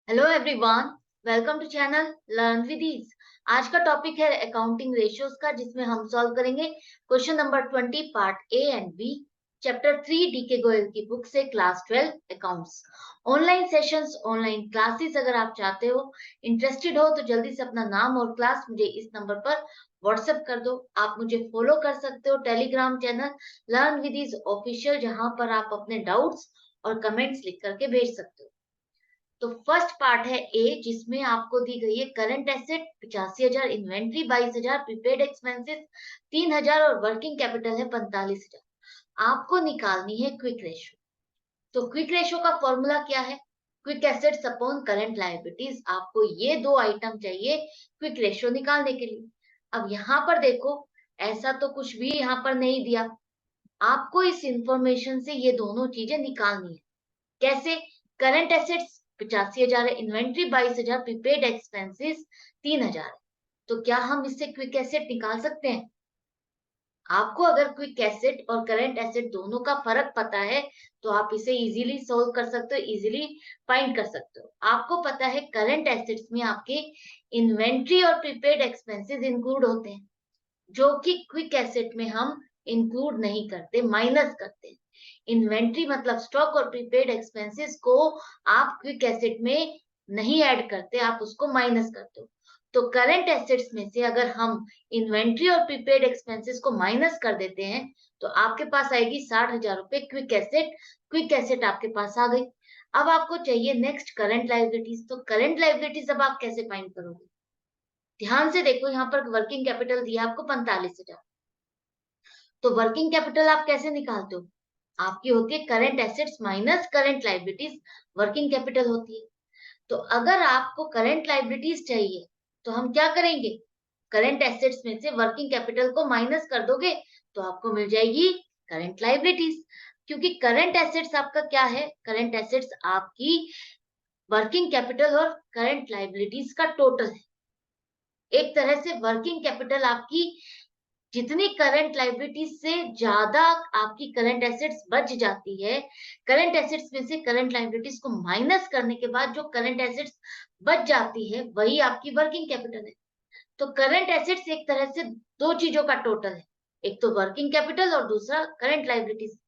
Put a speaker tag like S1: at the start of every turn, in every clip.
S1: Hello everyone, welcome to channel learn with ease. आज का topic है अकाउंटिंग रेशियोज का, जिसमें हम सॉल्व करेंगे question number 20 part A and B, chapter 3 D K Goyal की बुक से, class 12 accounts. Online sessions, online classes अगर आप चाहते हो, इंटरेस्टेड हो, तो जल्दी से अपना नाम और क्लास मुझे इस नंबर पर व्हाट्सएप कर दो। आप मुझे फॉलो कर सकते हो Telegram channel learn with ease official, जहां पर आप अपने डाउट्स और कमेंट्स लिख करके भेज सकते हो। तो फर्स्ट पार्ट है ए, जिसमें आपको दी गई है current asset 85,000, inventory 22,000, prepaid expenses 3,000 और वर्किंग कैपिटल है 45,000। आपको निकालनी है क्विक रेशो। तो क्विक रेशो का फॉर्मूला क्या है? Quick assets upon current liabilities. आपको ये दो आइटम चाहिए क्विक रेशो निकालने के लिए। अब यहाँ पर देखो, ऐसा तो कुछ भी यहाँ पर नहीं दिया। आपको इस इंफॉर्मेशन से ये दोनों चीजें निकालनी है। कैसे? करंट एसेट्स 85,000 है, इन्वेंट्री 22,000, प्रीपेड एक्सपेंसेस 3,000 है। तो क्या हम इससे क्विक एसेट निकाल सकते हैं? आपको अगर क्विक एसेट और करंट एसेट दोनों का फर्क पता है, तो आप इसे इजीली सोल्व कर सकते हो, इजीली फाइंड कर सकते हो। आपको पता है करंट एसेट्स में आपके इन्वेंट्री और प्रीपेड एक्सपेंसेस इंक्लूड होते हैं, जो कि क्विक एसेट में हम इंक्लूड नहीं करते, माइनस करते हैं। इन्वेंट्री मतलब स्टॉक और प्रीपेड एक्सपेंसेस को आप क्विक एसेट में नहीं ऐड करते, आप उसको माइनस करते हो। तो करंट एसेट्स में से अगर हम इन्वेंट्री और प्रीपेड एक्सपेंसेस को माइनस कर देते हैं, तो आपके पास आएगी 60,000 रुपए क्विक एसेट। क्विक एसेट आपके पास आ गई। अब आपको चाहिए नेक्स्ट करंट लायबिलिटीज। तो करंट लायबिलिटीज अब आप कैसे फाइंड करोगे? ध्यान से देखो, यहाँ पर वर्किंग कैपिटल दिया आपको 45,000। तो वर्किंग कैपिटल आप कैसे निकालते हो? आपकी होती है current assets minus current liabilities, working capital होती है। तो अगर आपको करंट लायबिलिटीज चाहिए, तो हम क्या करेंगे? करंट एसेट्स में से वर्किंग कैपिटल को माइनस कर दोगे, तो आपको मिल जाएगी करंट लायबिलिटीज। क्योंकि करंट एसेट्स आपका क्या है? करंट एसेट्स आपकी वर्किंग कैपिटल और करंट लायबिलिटीज का टोटल है। एक तरह से वर्किंग कैपिटल आपकी जितनी करंट लायबिलिटीज से ज्यादा आपकी करंट एसेट्स बच जाती है, करंट एसेट्स में से करंट लायबिलिटीज को माइनस करने के बाद जो करंट एसेट्स बच जाती है, वही आपकी वर्किंग कैपिटल है। तो करंट एसेट्स एक तरह से दो चीजों का टोटल है, एक तो वर्किंग कैपिटल और दूसरा करंट लायबिलिटीज।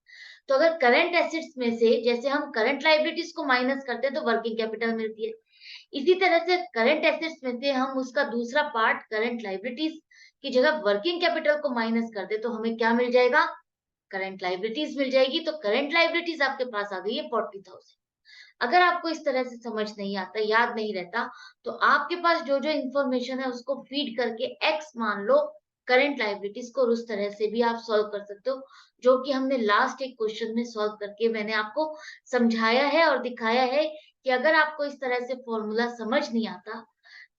S1: तो अगर करंट एसेट्स में से जैसे हम करंट लायबिलिटीज को माइनस करते हैं, तो वर्किंग कैपिटल मिलती है। इसी तरह से करंट एसेट्स में से हम उसका दूसरा पार्ट करंट लायबिलिटीज की जगह वर्किंग कैपिटल को माइनस कर दे, तो हमें क्या मिल जाएगा? करंट लायबिलिटीज मिल जाएगी। तो करंट लायबिलिटीज आपके पास आ गई है 40,000। अगर आपको इस तरह से समझ नहीं आता, याद नहीं रहता, तो आपके पास जो जो इंफॉर्मेशन है उसको फीड करके एक्स मान लो करंट लायबिलिटीज को, और उस तरह से भी आप सॉल्व कर सकते हो, जो कि हमने लास्ट एक क्वेश्चन में सॉल्व करके मैंने आपको समझाया है और दिखाया है कि अगर आपको इस तरह से फॉर्मूला समझ नहीं आता,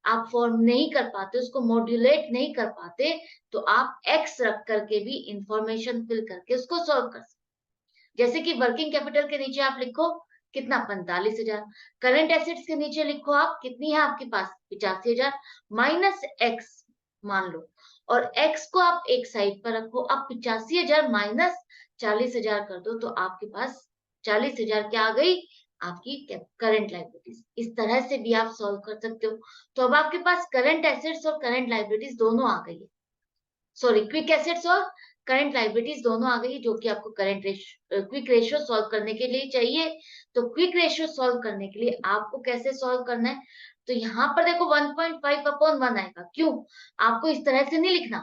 S1: आप फॉर्म नहीं कर पाते, उसको मॉड्यूलेट नहीं कर पाते, तो आप एक्स रख करके भी इंफॉर्मेशन फिल करके उसको सॉल्व कर सकते। जैसे कि वर्किंग कैपिटल के नीचे आप लिखो कितना, 45,000। करंट एसेट्स के नीचे लिखो आप, कितनी है आपके पास, 85,000 माइनस एक्स मान लो, और एक्स को आप एक साइड पर रखो। अब 85,000 माइनस 40,000 कर दो, तो आपके पास 40,000 क्या आ गई? आपकी करंट लायबिलिटीज। इस तरह से भी आप सॉल्व कर सकते हो। तो अब आपके पास करंट एसेट्स और करंट लायबिलिटीज दोनों आ गई है। सॉरी, क्विक एसेट्स और करंट लायबिलिटीज दोनों आ गई, जो कि आपको करंट क्विक रेशियो सॉल्व करने के लिए चाहिए। तो क्विक रेशियो सॉल्व करने के लिए आपको कैसे सॉल्व करना है? तो यहाँ पर देखो 1.5 अपॉन 1 आएगा। क्यों? आपको इस तरह से नहीं लिखना,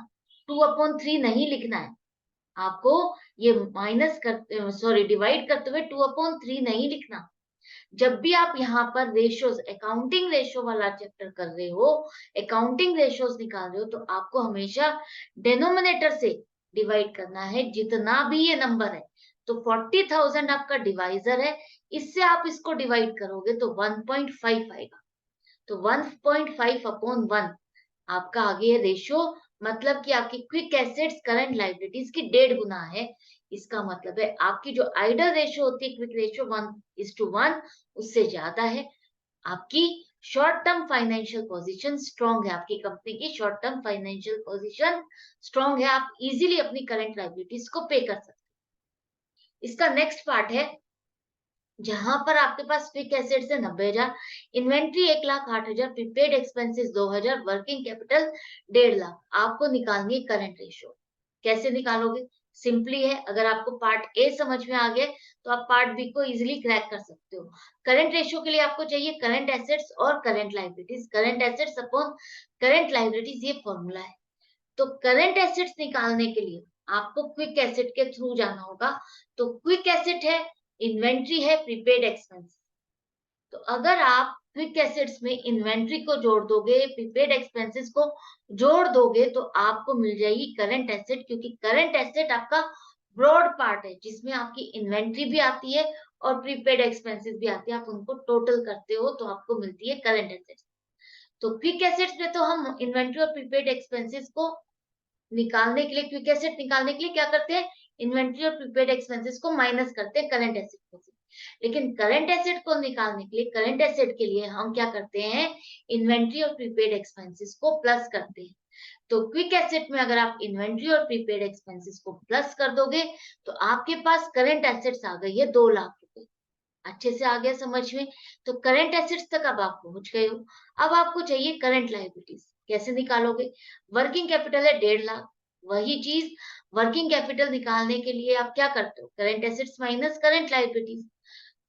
S1: 2/3 नहीं लिखना है आपको। ये माइनस कर, सॉरी, डिवाइड करते हुए 2/3 नहीं लिखना। जब भी आप यहाँ पर रेशियोज, अकाउंटिंग रेशियो वाला चैप्टर कर रहे हो, अकाउंटिंग रेशियोज निकाल रहे हो, तो आपको हमेशा डिनोमिनेटर से डिवाइड करना है, जितना भी ये नंबर है। तो 40,000 आपका डिवाइजर है, इससे आप इसको डिवाइड करोगे तो 1.5 आएगा। तो 1.5 अपॉन 1 आपका आगे है रेशियो। मतलब कि आपकी क्विक एसेट्स करंट लायबिलिटीज की 1.5 गुना है। इसका मतलब है आपकी जो आइडल रेशियो होती है, क्विक रेशियो 1:1, उससे ज्यादा है। आपकी short term financial position strong है, आपकी कंपनी की short term financial position strong है, आप इजीली अपनी करंट लायबिलिटीज को पे कर सकते हैं। इसका नेक्स्ट पार्ट है जहां पर आपके पास फिक्स एसेट्स है 90,000, inventory 1,08,000, prepaid expenses 2,000, working capital 1.5 lakh. आपको निकालनी है करंट रेशियो। कैसे निकालोगे? सिंपली है, अगर आपको पार्ट ए समझ में आ गया तो आप पार्ट बी को इजीली क्रैक कर सकते हो। करंट रेशियो के लिए आपको चाहिए करंट एसेट्स और current liabilities, current assets upon current liabilities, ये फॉर्मूला है। तो करंट एसेट्स निकालने के लिए आपको क्विक एसेट के थ्रू जाना होगा। तो क्विक एसेट है, इन्वेंट्री है, प्रीपेड एक्सपेंस। तो अगर आप क्विक एसेट्स में इन्वेंट्री को जोड़ दोगे, प्रीपेड एक्सपेंसेस को जोड़ दोगे, तो आपको मिल जाएगी करंट एसेट, क्योंकि करंट एसेट आपका ब्रॉड पार्ट है जिसमें आपकी इन्वेंट्री भी आती है और प्रीपेड एक्सपेंसेस भी आती है। आप उनको टोटल करते हो तो आपको मिलती है करंट एसेट्स। तो क्विक एसेट्स में तो हम इन्वेंट्री और प्रीपेड एक्सपेंसेस को निकालने के लिए, क्विक एसेट निकालने के लिए क्या करते हैं, इन्वेंट्री और प्रीपेड एक्सपेंसेस को माइनस करते हैं करंट एसेट में से। लेकिन करंट एसेट को निकालने के लिए, करंट एसेट के लिए हम क्या करते हैं, इन्वेंट्री और प्रीपेड एक्सपेंसेस को प्लस करते हैं। तो क्विक एसेट में अगर आप इन्वेंट्री और प्रीपेड एक्सपेंसेस को प्लस कर दोगे तो आपके पास करंट एसेट्स आ गई है 2 लाख रुपए। अच्छे से आ गया समझ में? तो करंट एसेट्स तक अब आप पहुंच गए हो। अब आपको चाहिए करंट लायबिलिटीज। कैसे निकालोगे? वर्किंग कैपिटल है 1.5 लाख। वही चीज, वर्किंग कैपिटल निकालने के लिए आप क्या करते हो, current assets minus current liabilities.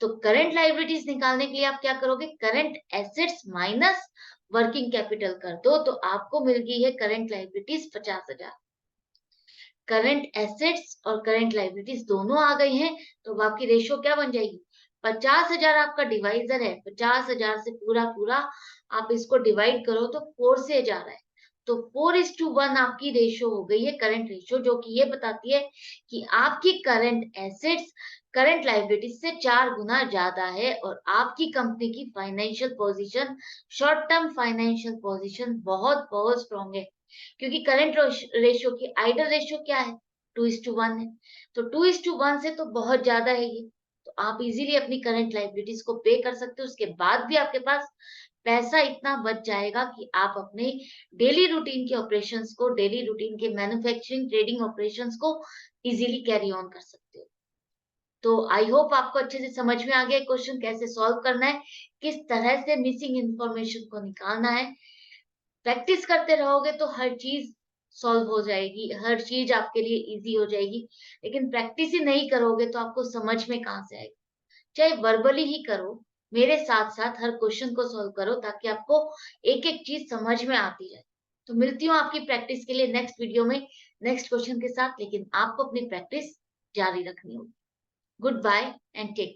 S1: तो करंट लायबिलिटीज निकालने के लिए आप क्या करोगे, current assets minus working capital कर दो, तो आपको मिल गई है करंट लायबिलिटीज 50,000। करंट एसेट्स और करंट लायबिलिटीज दोनों आ गई हैं, तो अब आपकी रेशियो क्या बन जाएगी, 50,000 आपका डिवाइजर है। 50,000 से पूरा पूरा आप इसको डिवाइड करो तो 4 से जा रहा है। तो 4:1 आपकी रेशियो हो गई है करंट रेशियो, जो कि ये बताती है कि आपकी करंट एसेट्स करंट लायबिलिटीज से 4 गुना ज्यादा है और आपकी कंपनी की financial position, short term financial position बहुत बहुत स्ट्रॉन्ग है। क्योंकि करंट रेशियो की आइडल रेशियो क्या है, 2:1 है। तो 2:1 से तो बहुत ज्यादा है ये। तो आप इजीली अपनी करंट लायबिलिटीज को पे कर सकते हो। उसके बाद भी आपके पास पैसा इतना बच जाएगा कि आप अपने डेली रूटीन के ऑपरेशंस को, डेली रूटीन के मैन्युफैक्चरिंग ट्रेडिंग ऑपरेशंस को इजीली कैरी ऑन कर सकते हो। तो आई होप आपको अच्छे से समझ में आ गया क्वेश्चन कैसे सॉल्व करना है, किस तरह से मिसिंग इंफॉर्मेशन को निकालना है। प्रैक्टिस करते रहोगे तो हर चीज सॉल्व हो जाएगी, हर चीज आपके लिए इजी हो जाएगी। लेकिन प्रैक्टिस ही नहीं करोगे तो आपको समझ में कहाँ से आएगा। चाहे वर्बली ही करो, मेरे साथ साथ हर क्वेश्चन को सॉल्व करो, ताकि आपको एक एक चीज समझ में आती जाए। तो मिलती हूँ आपकी प्रैक्टिस के लिए नेक्स्ट वीडियो में नेक्स्ट क्वेश्चन के साथ, लेकिन आपको अपनी प्रैक्टिस जारी रखनी होगी। Good bye and take